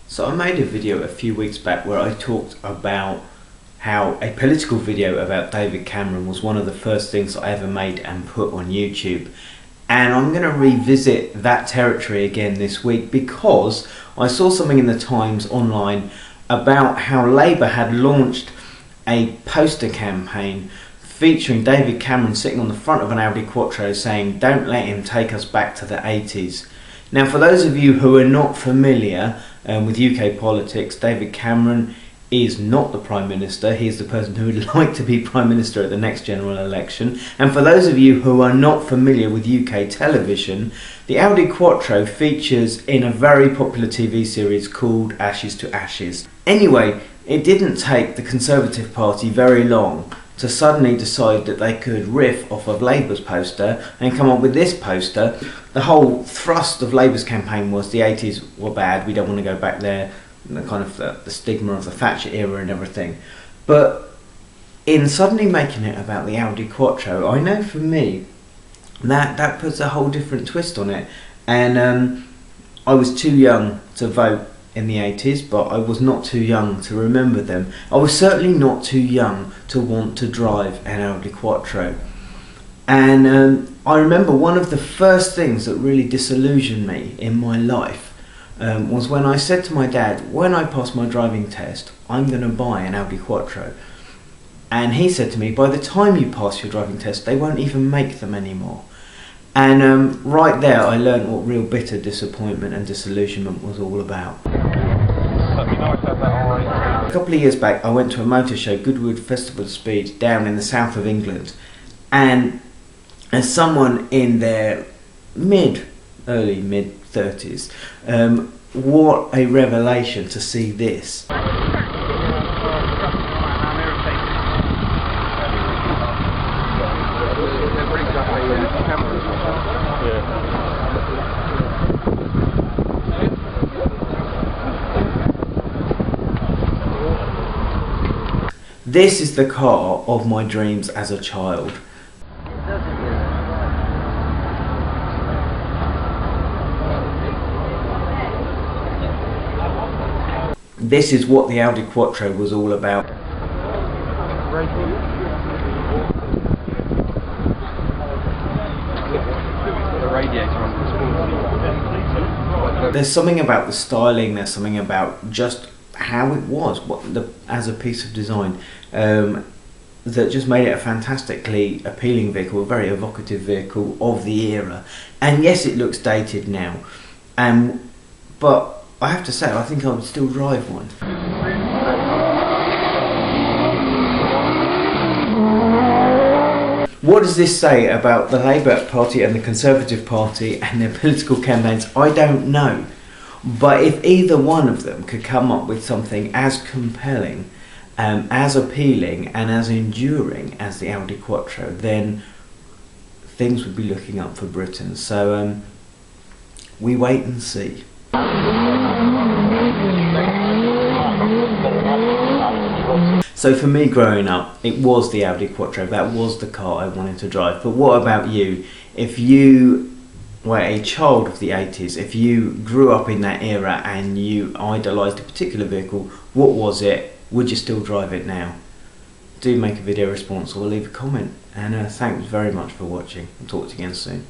So I made a video a few weeks back where I talked about how a political video about David Cameron was one of the first things I ever made and put on YouTube. And I'm going to revisit that territory again this week because I saw something in the Times online about how Labour had launched a poster campaign featuring David Cameron sitting on the front of an Audi Quattro saying, "Don't let him take us back to the 80s. Now, for those of you who are not familiar with UK politics, David Cameron is not the Prime Minister. He is the person who would like to be Prime Minister at the next general election. And for those of you who are not familiar with UK television, the Audi Quattro features in a very popular TV series called Ashes to Ashes. Anyway, it didn't take the Conservative Party very long to suddenly decide that they could riff off of Labour's poster and come up with this poster. The whole thrust of Labour's campaign was the 80s were bad, we don't want to go back there, the kind of the stigma of the Thatcher era and everything. But in suddenly making it about the Audi Quattro, I know for me that puts a whole different twist on it. And I was too young to vote in the 80s, but I was not too young to remember them. I was certainly not too young to want to drive an Audi Quattro. And I remember one of the first things that really disillusioned me in my life was when I said to my dad, when I pass my driving test, I'm going to buy an Audi Quattro. And he said to me, by the time you pass your driving test, they won't even make them anymore. And right there I learned what real bitter disappointment and disillusionment was all about. A couple of years back I went to a motor show, Goodwood Festival of Speed, down in the south of England, and as someone in their early mid 30s, what a revelation to see this. This is the car of my dreams as a child. This is what the Audi Quattro was all about. There's something about the styling, there's something about just how it was, as a piece of design, that just made it a fantastically appealing vehicle, a very evocative vehicle of the era. And yes, it looks dated now, but I have to say, I think I would still drive one. What does this say about the Labour Party and the Conservative Party and their political campaigns? I don't know. But if either one of them could come up with something as compelling, as appealing and as enduring as the Audi Quattro, then things would be looking up for Britain. So we wait and see. So for me growing up, it was the Audi Quattro. That was the car I wanted to drive. But what about you? If you were a child of the 80s, if you grew up in that era and you idolised a particular vehicle, what was it? Would you still drive it now? Do make a video response or leave a comment. And thanks very much for watching. I'll talk to you again soon.